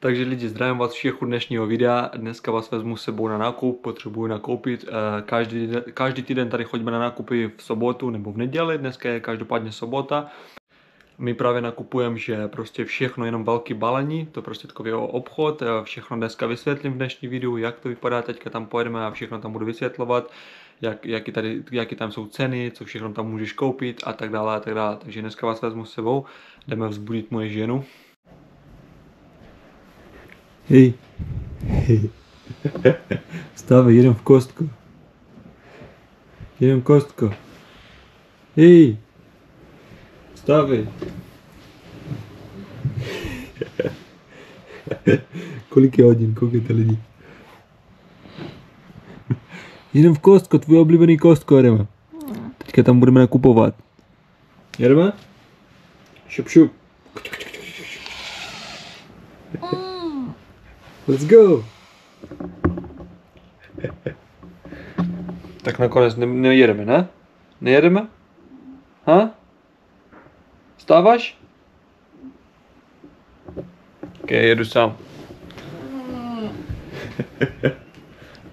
Takže lidi, zdravím vás všech u dnešního videa. Dneska vás vezmu s sebou na nákup, potřebuji nakoupit. Každý týden tady chodíme na nákupy v sobotu nebo v neděli, dneska je každopádně sobota. My právě nakupujeme, že prostě všechno, jenom velký balení, to prostě takový obchod, všechno dneska vysvětlím v dnešní videu, jak to vypadá, teďka tam pojedeme a všechno tam budu vysvětlovat, jaký tam jsou ceny, co všechno tam můžeš koupit a tak dále a tak dále. Takže dneska vás vezmu s sebou, jdeme vzbudit moje ženu. Hej, hej, vstávej, jedem v Kostko. Jedem v Kostko. Hej, vstávej. Kolik je hodin, koukejte lidi. Jedem v Kostko, tvůj oblíbený Kostko, jedeme. Teďka tam budeme nakupovat. Jedeme? Šup, šup. Let's go! Tak nakonec nejedeme, ne? Nejedeme? Ha? Vstáváš? Ok, jedu sám.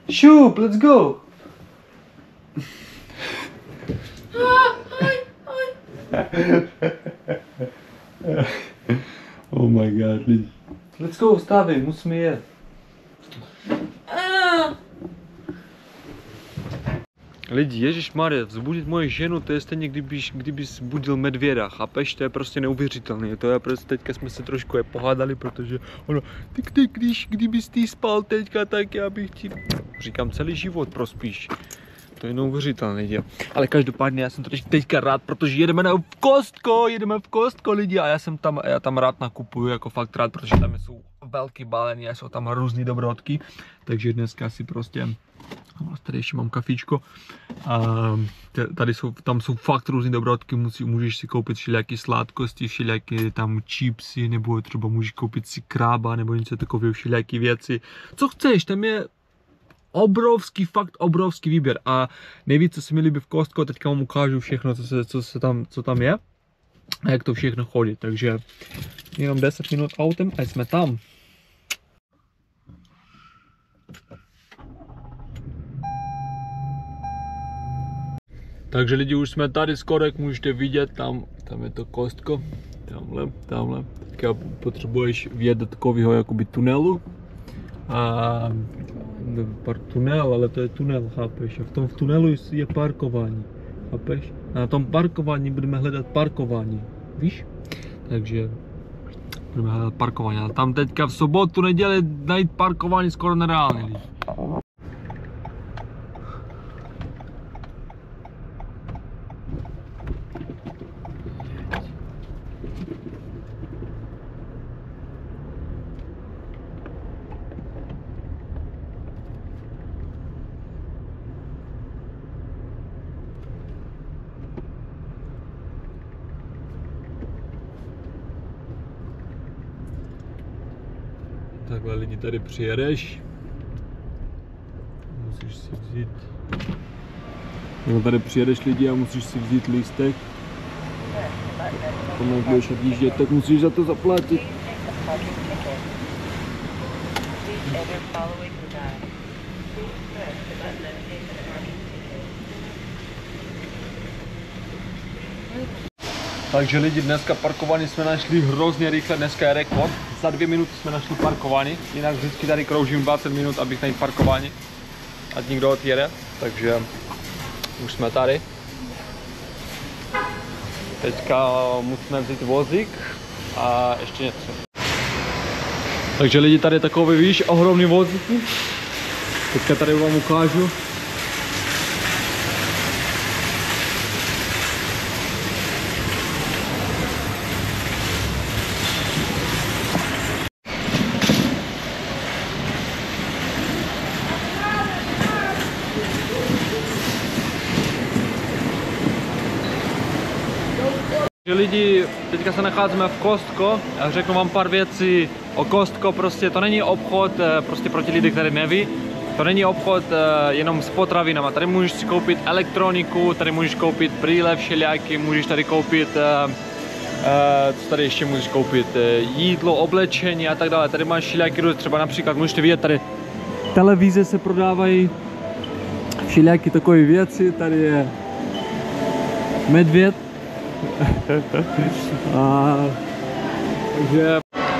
Šup, let's go! Oh my god, lidi. Let's go, vstávej, musíme jet. Lidi, ježišmarja, vzbudit moji ženu, to je stejně kdyby vzbudil medvěda, chápeš? To je prostě neuvěřitelné. To je prostě, teďka jsme se trošku pohádali, protože ono, kdybys ty spal teďka, tak já bych ti, říkám, celý život prospíš. To je neuvěřitelné, lidi. Ale každopádně já jsem to teďka rád, protože jedeme v Kostko, lidi, a já tam rád nakupuju, jako fakt rád, protože tam jsou velký balení a jsou tam různý dobrodky, takže dneska si prostě, tady ještě mám kafíčko, a tam jsou fakt různý dobrodky, můžeš si koupit všelijaké sladkosti, všelijaké tam chipsy, nebo třeba můžeš koupit si krába, nebo něco takové, všelijaké věci, co chceš, tam je fakt obrovský výběr a nejvíc, co se mi líbí v Kostko, teďka vám ukážu všechno, co tam je a jak to všechno chodí, takže jenom 10 minut autem a jsme tam. Takže lidi, už jsme tady skoro, jak můžete vidět, tam je to Kostko, tamhle. Teďka potřebuješ vjet do takového jakoby tunelu. A tunel, ale to je tunel, chápeš? A v tom tunelu je parkování, chápeš? A na tom parkování budeme hledat parkování, víš? Takže budeme hledat parkování, ale tam teďka v sobotu, neděli najít parkování skoro nereálně. Takhle lidi, tady přijedeš, musíš si vzít, tady přijedeš lidi a musíš si vzít lístek, pokud budeš odjíždět, tak musíš za to zaplatit. Takže lidi, dneska parkování jsme našli hrozně rychle, dneska je rekord. Za 2 minuty jsme našli parkování, jinak vždycky tady kroužím 20 minut, abych najít parkování, ať někdo odjede, takže už jsme tady. Teďka musíme vzít vozík a ještě něco. Takže lidi, tady takový, víš, ohromný vozíky. Teďka tady vám ukážu. Lidi, teďka se nacházíme v Kostko a řeknu vám pár věcí o Kostko, prostě to není obchod prostě proti lidi, kteří neví, to není obchod jenom s potravinama, tady můžeš si koupit elektroniku, tady můžeš koupit brýle všelijaké, můžeš tady koupit Co tady ještě můžeš koupit? Jídlo, oblečení a tak dále. Tady máš všelijaký různé, třeba například můžete vidět tady televize se prodávají, všelijaké takové věci. Tady je medvěd.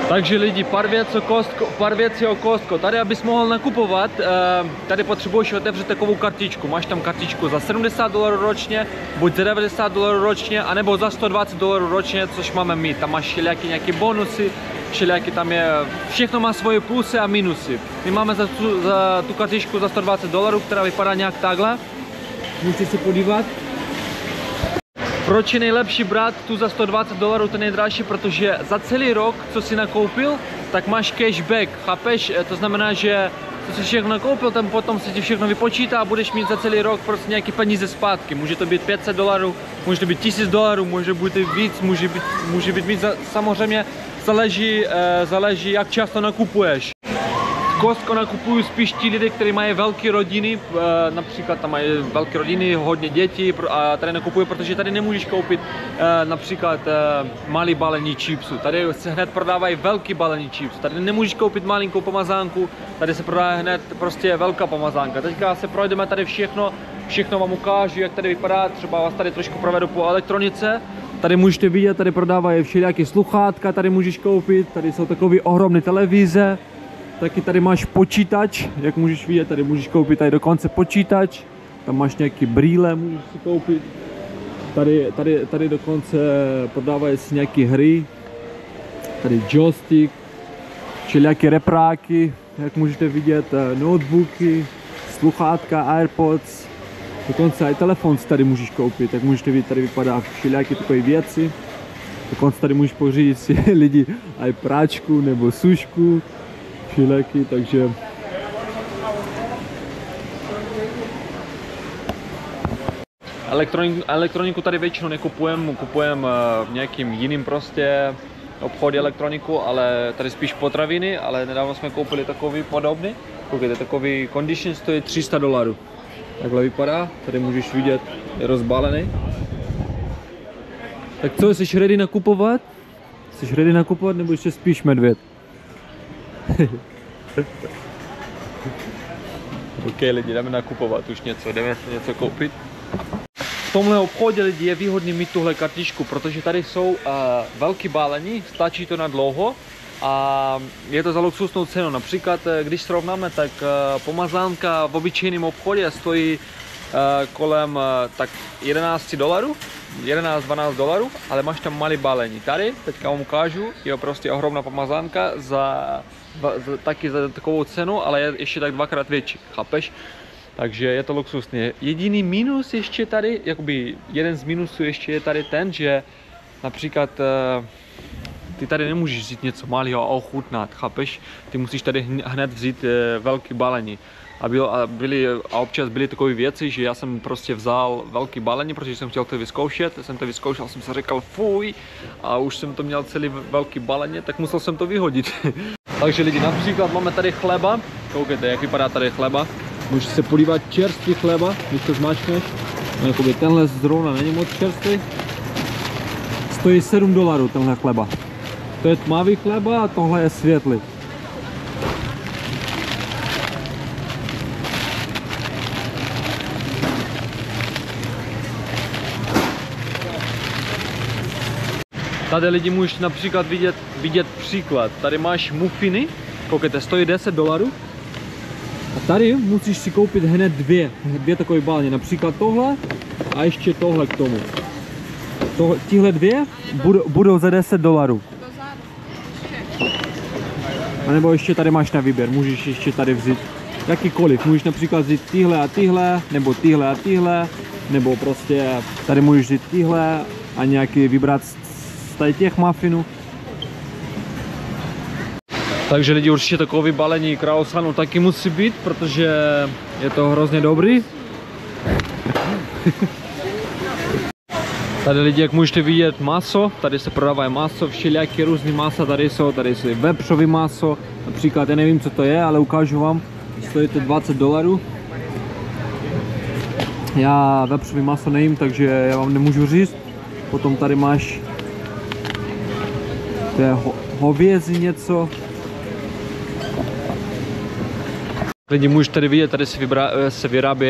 Takže lidi, pár věcí o Costco. Tady, abys mohl nakupovat, tady potřebuješ otevřít takovou kartičku. Máš tam kartičku za $70 ročně, buď za $90 ročně, anebo za $120 ročně, což máme my. Tam máš všelijaké nějaké bonusy, všelijaké tam je, všechno má svoje plusy a minusy. My máme za tu kartičku za $120, která vypadá nějak takhle. Můžete se podívat. Proč je nejlepší brát tu za $120, ten nejdražší? Protože za celý rok, co si nakoupil, tak máš cashback, chápeš? To znamená, že co si všechno nakoupil, tam potom se ti všechno vypočítá a budeš mít za celý rok prostě nějaké peníze zpátky. Může to být $500, může to být $1000, může být víc, může být víc, samozřejmě záleží jak často nakupuješ. Costco nakupují spíš ti lidé, kteří mají velké rodiny, například tam mají velké rodiny, hodně dětí a tady nakupují, protože tady nemůžeš koupit například malý balení chipsů. Tady se hned prodávají velký balení chipsů. Tady nemůžeš koupit malinkou pomazánku, tady se prodá hned prostě velká pomazánka. Teďka se projdeme tady všechno vám ukážu, jak tady vypadá, třeba vás tady trošku provedu po elektronice. Tady můžete vidět, tady prodávají všelijaké sluchátka, tady můžeš koupit, tady jsou takové ohromné televize. Taky tady máš počítač, jak můžeš vidět, tady můžeš koupit tady dokonce počítač. Tam máš nějaký brýle, můžeš si koupit. Tady dokonce prodávají si nějaké hry. Tady joystick, všelijaké repráky, jak můžete vidět, notebooky, sluchátka, AirPods. Dokonce i telefon si tady můžeš koupit, jak můžete vidět, tady vypadá všelijaké takové věci. Dokonce tady můžeš pořídit si lidi i práčku nebo sušku. Všelijaký, takže elektroniku tady většinou nekupujeme, kupujeme v nějakým jiným prostě obchodě elektroniku, ale tady spíš potraviny, ale nedávno jsme koupili takový podobný. Koukejte, takový condition stojí $300. Takhle vypadá, tady můžeš vidět, je rozbalený. Tak co, jsi ready nakupovat? Jsi ready nakupovat nebo ještě spíš medvěd? OK lidi, jdeme nakupovat už něco, jdeme si něco koupit. V tomhle obchodě lidi je výhodný mít tuhle kartičku, protože tady jsou velký balení, stačí to na dlouho a je to za luxusnou cenu. Například, když srovnáme, tak pomazánka v obyčejném obchodě stojí kolem tak $11, $11–12, ale máš tam malý balení. Tady, teďka vám ukážu, je prostě ohromná pomazánka taky za takovou cenu, ale je ještě tak dvakrát větší, chápeš? Takže je to luxusné. Jediný minus ještě tady, jakoby jeden z minusů ještě je tady ten, že například ty tady nemůžeš vzít něco malého a ochutnat, chápeš? Ty musíš tady hned vzít velký balení. A občas byly takové věci, že já jsem prostě vzal velký balení, protože jsem chtěl to vyzkoušet. Jsem to vyzkoušel, jsem se říkal fuj a už jsem to měl celý velký balení, tak musel jsem to vyhodit. Takže lidi, například máme tady chleba, koukejte, jak vypadá tady chleba. Můžete se podívat, čerstvý chleba, když to zmáčkneš. Jakoby tenhle zrovna není moc čerstvý. Stojí $7 tenhle chleba. To je tmavý chleba a tohle je světlý. Tady lidi můžeš například vidět příklad. Tady máš muffiny, koukejte, stojí $10. A tady musíš si koupit hned dvě takové balení, například tohle a ještě tohle k tomu. Tihle dvě budou za $10. A nebo ještě tady máš na výběr, můžeš ještě tady vzít jakýkoliv. Můžeš například vzít tyhle a tyhle, nebo tyhle a tyhle, nebo prostě tady můžeš vzít tyhle a nějaký vybrat z tady těch muffinů. Takže lidi, určitě takový balení croissantů taky musí být, protože je to hrozně dobrý. Tady lidi, jak můžete vidět, maso, tady se prodávají maso, všelijaké různé masa, tady jsou vepřové maso, například, já nevím, co to je, ale ukážu vám, stojí to $20. Já vepřové maso nejím, takže já vám nemůžu říct. Potom tady máš To je hovězí něco. Lidi, můžete tady vidět, tady se vyrábí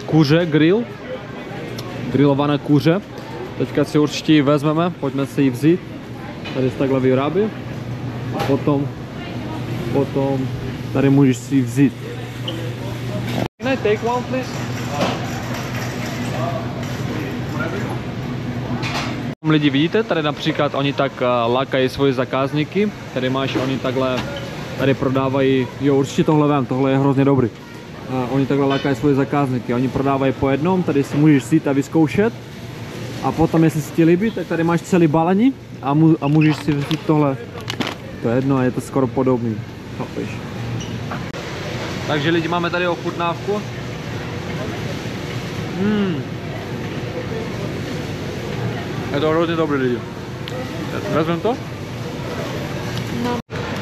kuře, grilované kuře. Teďka si určitě ji vezmeme, pojďme si ji vzít. Tady se takhle vyrábí. A potom tady můžeš si ji vzít. Can I take one, please? Lidi, vidíte, tady například oni tak lákají svoje zákazníky. Tady máš, oni takhle tady prodávají, jo, určitě tohle vem, tohle je hrozně dobrý. Oni takhle lákají svoje zákazníky, oni prodávají po jednom, tady si můžeš vzít a vyzkoušet. A potom, jestli si ti líbí, tak tady máš celý balení a můžeš si vzít tohle. To je jedno a je to skoro podobný, chápeš? Takže lidi, máme tady ochutnávku. Je to hrozně dobrý, lidi. Vezmem to? No.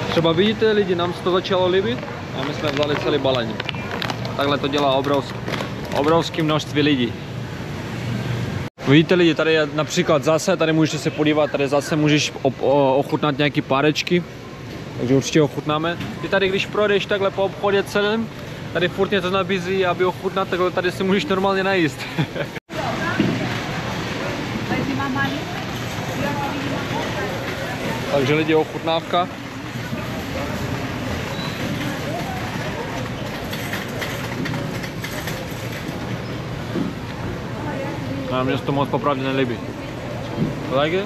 Třeba vidíte, lidi, nám se to začalo líbit a my jsme vzali celý balení. Takhle to dělá obrovské množství lidí. Vidíte, lidi, tady je například zase, tady můžete se podívat, tady zase můžeš ochutnat nějaké párečky. Takže určitě ochutnáme. Ty tady, když projdeš takhle po obchodě celém, tady furt něco nabízí, aby ochutnat, takhle tady si můžeš normálně najíst. Takže lidi, ochutnávka. A mně se to moc popravdě nelíbí. Like it?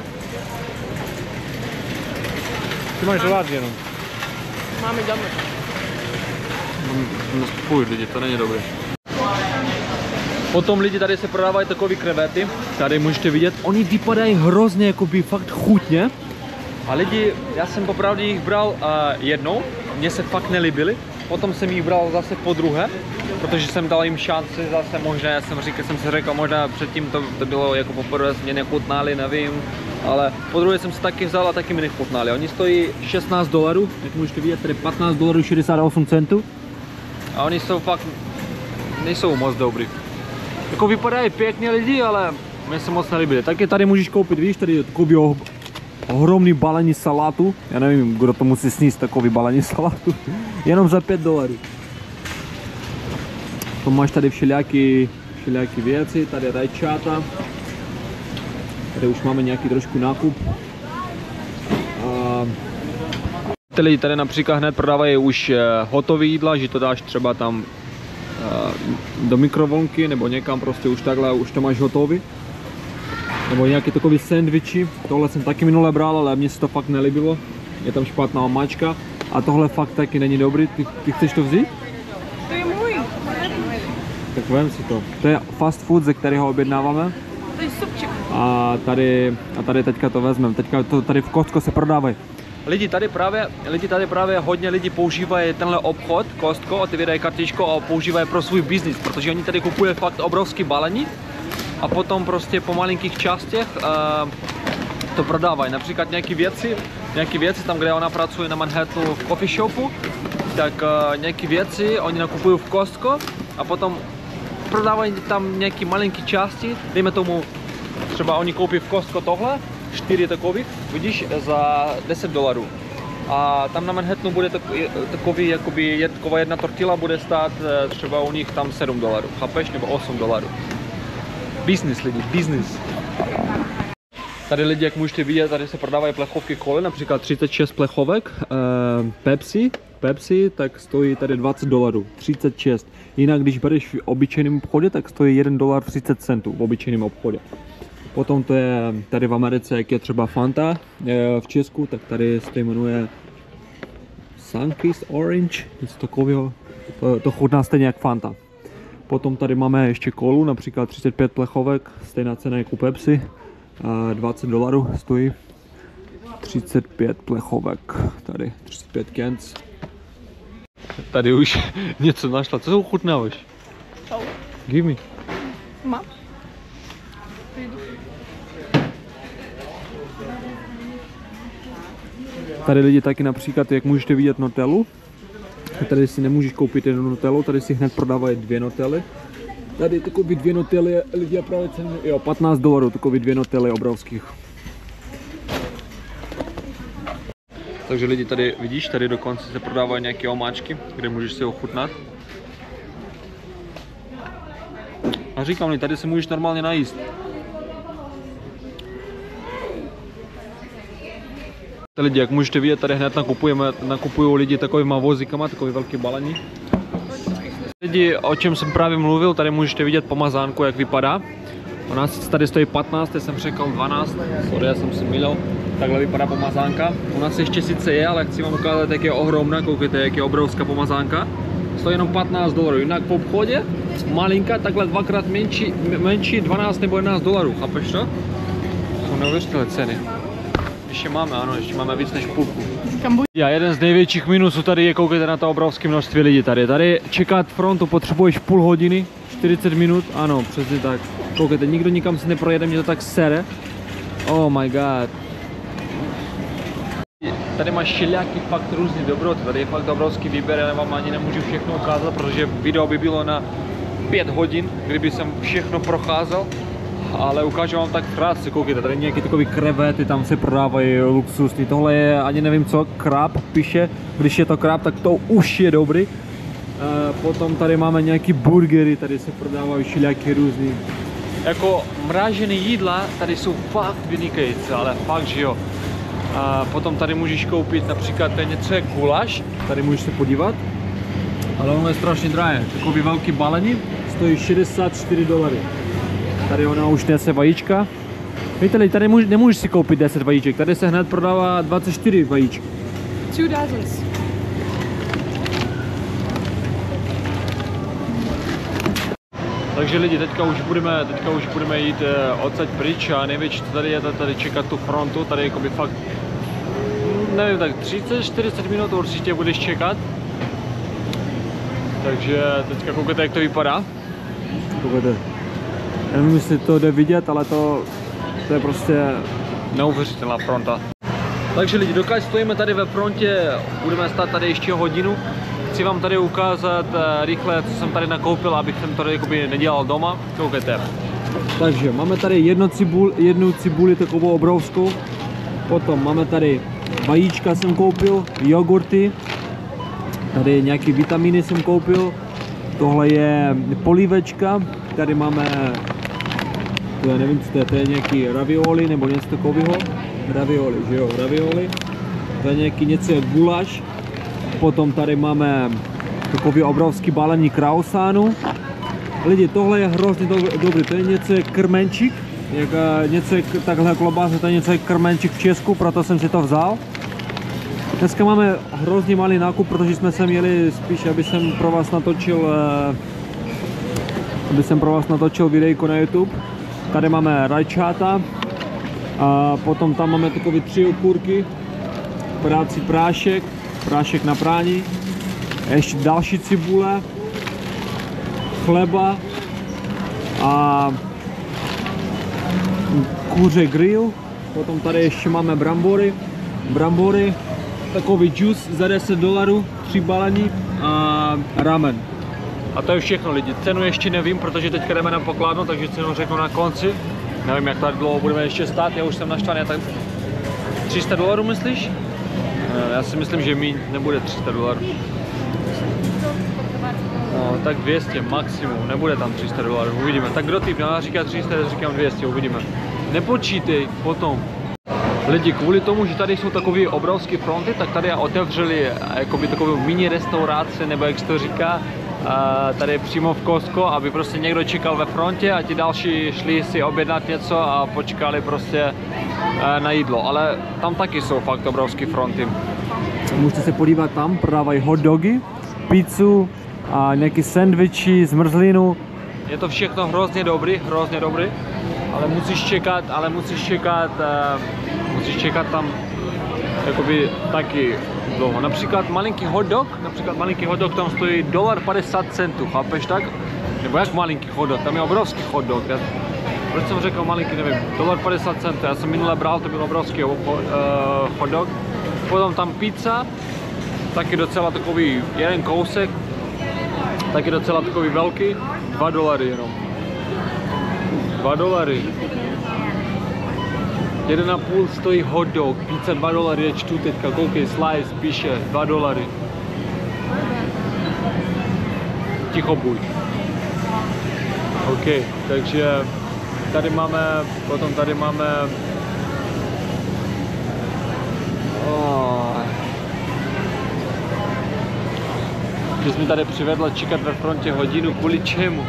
Ty máš rád jenom. Máme doma. No fuj, lidi, to není dobré. Potom lidi, tady se prodávají takové krevety. Tady můžete vidět, oni vypadají hrozně, jakoby fakt chutně. A lidi, já jsem popravdě jich bral jednou, mně se fakt nelíbily. Potom jsem jich bral zase po druhé, protože jsem dal jim šanci zase možná, jsem si řekl, možná předtím to bylo jako poprvé, mě nechutnali, nevím. Ale po druhé jsem se taky vzal a taky mi nechutnali. Oni stojí $16, jak můžete vidět, tady $15,68. A oni jsou fakt, nejsou moc dobrý. Jako vypadají pěkně lidi, ale mě se moc nelíbí. Taky tady můžeš koupit, víš, tady je takový ohromný balení salátu. Já nevím, kdo to musí sníst, takový balení salátu. Jenom za $5. To máš tady všelijaké věci, tady rajčata. Tady už máme nějaký trošku nákup. Tady například hned prodávají už hotové jídla, že to dáš třeba tam do mikrovlnky nebo někam prostě už takhle, už to máš hotový. Nebo nějaké takové sendviči. Tohle jsem taky minule bral, ale mně se to fakt nelíbilo. Je tam špatná omáčka. A tohle fakt taky není dobrý. Ty chceš to vzít? To je můj. Tak vem si to. To je fast food, ze kterého objednáváme. To je supček. A tady teďka to vezmeme. Teďka to tady v Costco se prodávají. Lidi tady právě hodně lidí používají tenhle obchod, Costco, otevírají kartičku a používají pro svůj biznis, protože oni tady kupují fakt obrovský balení a potom prostě po malinkých částech to prodávají. Například nějaké věci tam, kde ona pracuje na Manhattanu v coffee shopu, tak nějaké věci oni nakupují v Costco a potom prodávají tam nějaké malinké části, dejme tomu, třeba oni koupí v Costco tohle, 4 takových, vidíš, za $10. A tam na Manhattanu bude takový, jakoby taková jedna tortilla bude stát třeba u nich tam $7, chápeš, nebo $8. Business lidi, business. Tady lidi, jak můžete vidět, tady se prodávají plechovky koly, například 36 plechovek, Pepsi, tak stojí tady $20, 36. Jinak, když bereš v obyčejném obchodě, tak stojí $1.30 v obyčejném obchodě. Potom to je tady v Americe, jak je třeba Fanta v Česku, tak tady se to jmenuje Sunkist Orange, něco takového, to chutná stejně jak Fanta. Potom tady máme ještě kolu, například 35 plechovek, stejná cena jako Pepsi, $20 stojí, 35 plechovek, tady 35 cents. Tady už něco našla, co ochutnáváš? Give me. Mám. Tady lidi taky například, jak můžete vidět, Nutellu. Tady si nemůžeš koupit jednu Nutellu, tady si hned prodávají 2 Nutelly. Tady takové 2 Nutelly lidi právě cenu, jo, $15, takové 2 Nutelly obrovských. Takže lidi, tady vidíš, tady dokonce se prodávají nějaké omáčky, kde můžeš si ochutnat. A říkám, tady se můžeš normálně najíst. Lidi, jak můžete vidět, tady hned nakupují lidi takovýma vozíkama, takový velký balení. Lidi, o čem jsem právě mluvil, tady můžete vidět pomazánku, jak vypadá. U nás tady stojí 15, já jsem řekl 12, sorry, já jsem si mýlil. Takhle vypadá pomazánka. U nás ještě sice je, ale chci vám ukázat, jak je ohromná, koukejte, jak je obrovská pomazánka. Stojí jenom $15, jinak v obchodě malinká, takhle dvakrát menší 12 nebo $11, chápeš to? Jsou neuvěřitelné ceny. Ještě máme, ano, ještě máme víc než půlku. A jeden z největších minusů tady je, koukejte na to obrovské množství lidí tady. Tady čekat frontu potřebuješ půl hodiny, 40 minut, ano, přesně tak. Koukejte, nikdo nikam se neprojede, mě to tak sere. Oh my god. Tady máš všelijaký fakt různý dobroty, tady je fakt obrovský výběr, já vám ani nemůžu všechno ukázat, protože video by bylo na 5 hodin, kdyby jsem všechno procházel. Ale ukážu vám tak krátce, koukejte, tady nějaký takový krevety, tam se prodávají luxusní, tohle je, ani nevím co, krab píše, když je to krab, tak to už je dobrý. Potom tady máme nějaký burgery, tady se prodávají všelijaký různý. Jako mražené jídla, tady jsou fakt vynikající, ale fakt, že jo. Potom tady můžeš koupit například něco jak guláš, tady můžeš se podívat, ale ono je strašně drahé, takový velký balení, stojí $64. Tady ona už nese vajíčka. Víte, tady nemůžeš si koupit 10 vajíček, tady se hned prodává 24 vajíček. 2 dozens. Takže lidi, teďka už budeme jít odsaď pryč a největší co tady je, tady čekat tu frontu, tady jakoby fakt, nevím, tak 30-40 minut určitě budeš čekat. Takže teďka koukejte, jak to vypadá. Koukejte. Já nevím, jestli to jde vidět, ale to je prostě neuvěřitelná fronta. Takže lidi, dokud stojíme tady ve frontě, budeme stát tady ještě hodinu. Chci vám tady ukázat rychle, co jsem tady nakoupil, abych jsem to jakoby nedělal doma. Koukejte. Takže máme tady jednu cibuli takovou obrovskou. Potom máme tady vajíčka jsem koupil, jogurty. Tady nějaké vitamíny jsem koupil. Tohle je polívečka. Tady máme, já nevím, co to je nějaký ravioli nebo něco takového. Ravioli, že jo, ravioli. To je nějaký něco jak guláš. Potom tady máme takový obrovský balení krausánu. Lidi, tohle je hrozně dobrý, to je něco jak krmenčík. Něco jak takhle klobása, to je něco jak krmenčík v Česku, proto jsem si to vzal. Dneska máme hrozně malý nákup, protože jsme sem jeli spíš, aby jsem pro vás natočil videjko na YouTube. Tady máme rajčáta a potom tam máme takové 3 okurky, práci prášek na prání, ještě další cibule, chleba a kuře grill. Potom tady ještě máme brambory, takový džus za $10, 3 balení a ramen. A to je všechno lidi, cenu ještě nevím, protože teďka jdeme na pokladnu, takže cenu řeknu na konci. Nevím, jak tady dlouho budeme ještě stát, já už jsem naštvaný, tak $300 myslíš? Já si myslím, že míň nebude $300. No, tak 200 maximum, nebude tam $300, uvidíme. Tak kdo typ, já říká 300, já říkám 200, uvidíme. Nepočítej potom. Lidi, kvůli tomu, že tady jsou takové obrovské fronty, tak tady otevřeli jakoby takovou mini restauraci, nebo jak se to říká, tady přímo v Costco, aby prostě někdo čekal ve frontě a ti další šli si objednat něco a počkali prostě na jídlo. Ale tam taky jsou fakt obrovské fronty. Můžete se podívat, tam prodávají hot dogy, pizzu a nějaké sendviči, zmrzlinu. Je to všechno hrozně dobrý, ale musíš čekat tam jakoby taky dlouho. Například malinký hot dog tam stojí $1,50, chápeš tak? Nebo jak malinký hot dog, tam je obrovský hot dog. Proč jsem řekl malinký, nevím, $1,50, já jsem minule bral, to byl obrovský hot dog. Potom tam pizza, taky docela takový jeden kousek, taky docela takový velký, $2 jenom. $2. 1,5 stojí hot dog, pizza $2, je čtu teďka, koukej, slice, píše $2. Ticho buď. OK, takže tady máme, potom tady máme že jsi mi tady přivedla čekat ve frontě hodinu, kvůli čemu?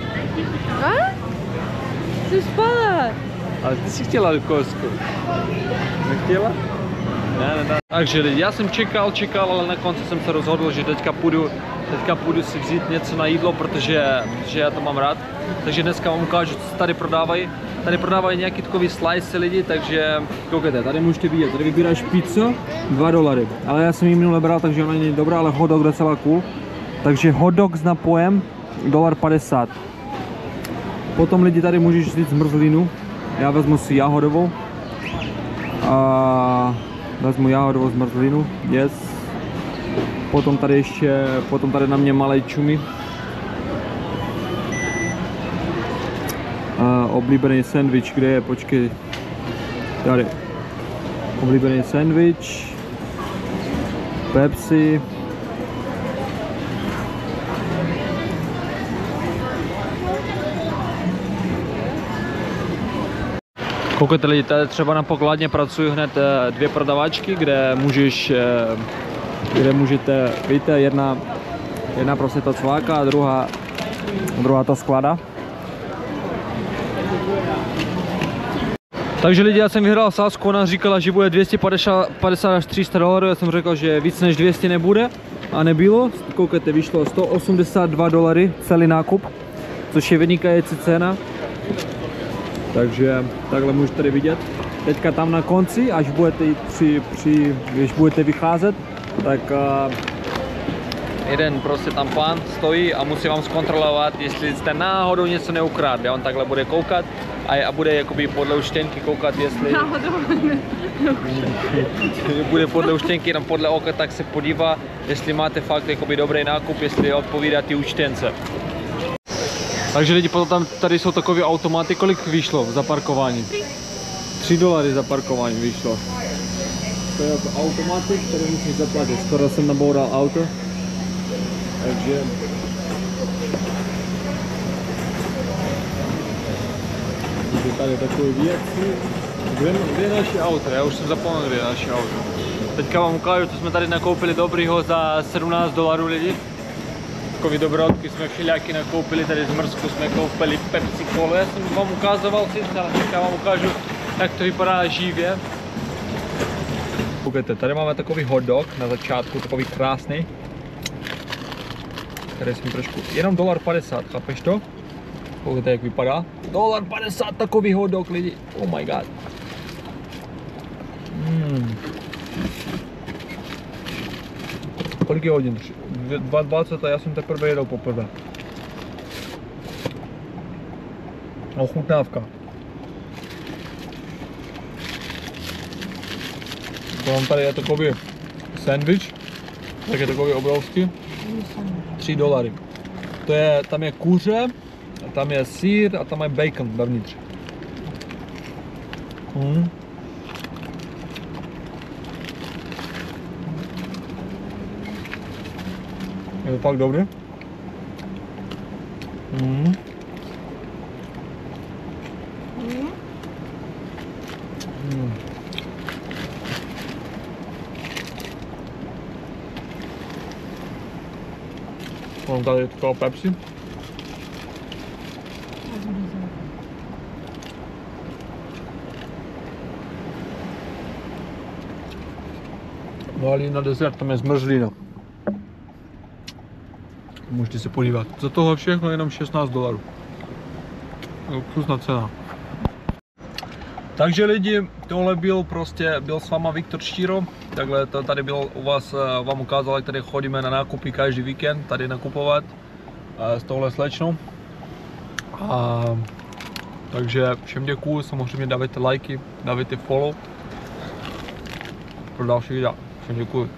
A? Jsi spala. Ale ty jsi chtěla kosku. Nechtěla? Ne. Takže lidi, já jsem čekal, ale na konci jsem se rozhodl, že teďka půjdu si vzít něco na jídlo, protože já to mám rád. Takže dneska vám ukážu, co tady prodávají. Tady prodávají nějaký takový slice lidi, takže koukejte, tady můžete vidět, tady vybíráš pizzu, $2. Ale já jsem ji minule bral, takže ona není dobrá, ale hot dog docela cool. Takže hot dog s napojem, $1,50. Potom lidi tady můžeš vzít zmrzlinu. Já vezmu si jahodovou. A vezmu jahodovou zmrzlinu, yes. Potom tady na mě malej čumi. Oblíbený sandwich, kde je, počkej. Tady. Oblíbený sandwich. Pepsi. Koukejte lidi, tady třeba na pokladně pracují hned dvě prodavačky, kde můžete, víte, jedna prostě to cváka a druhá to skládá. Takže lidi, já jsem vyhrál sázku, ona říkala, že bude $250 až $300, já jsem řekl, že víc než 200 nebude a nebylo. Koukejte, vyšlo $182 celý nákup, což je vynikající cena. Takže takhle můžete tady vidět. Teďka tam na konci, až budete když budete vycházet, tak jeden prostě tam pán stojí a musí vám zkontrolovat, jestli jste náhodou něco neukradli. On takhle bude koukat a bude jakoby podle účtenky koukat, jestli bude podle účtenky, jenom podle oka, tak se podívá, jestli máte fakt jakoby dobrý nákup, jestli odpovídá ty účtence. Takže lidi, potom tady jsou takové automaty, kolik vyšlo za parkování? $3 za parkování vyšlo. To je jako automaty, které musíš zaplatit. Skoro jsem naboural auto. Takže tady takové věci. Kde je naše auto? Já už jsem zapomněl, kde je naše auto. Teďka vám ukážu, co jsme tady nakoupili dobrýho za $17 lidi. Takový dobrodky jsme všelijaky nakoupili, tady z Mrzku jsme koupili Pepsi Colu. Já jsem vám ukazoval sice, ale teďka vám ukážu, jak to vypadá živě. Koukejte, tady máme takový hot dog na začátku, takový krásný. Tady jsme trošku, jenom $1,50, chápeš to? Koukejte, jak vypadá. $1,50 takový hot dog lidi, oh my god. Kolik je hodin? 2:20 a já jsem teprve jedou poprvé. Ochutnávka. Potom tady je takový sandwich, tak je takový obrovský. $3. Tam je kuře, tam je sýr a tam je bacon vevnitř. Je to fakt dobré. Mám tady takovou Pepsi. No ale na dezert tam je zmrzlina. Můžete se podívat. Za toho všechno jenom $16. Kusná cena. Takže lidi, tohle byl s váma Viktor Štíro. Takhle to tady byl u vás, vám ukázal, jak tady chodíme na nákupy každý víkend, tady nakupovat s touhle slečnou. Takže všem děkuju, samozřejmě dávajte lajky, dávajte follow pro další videa. Všem děkuju.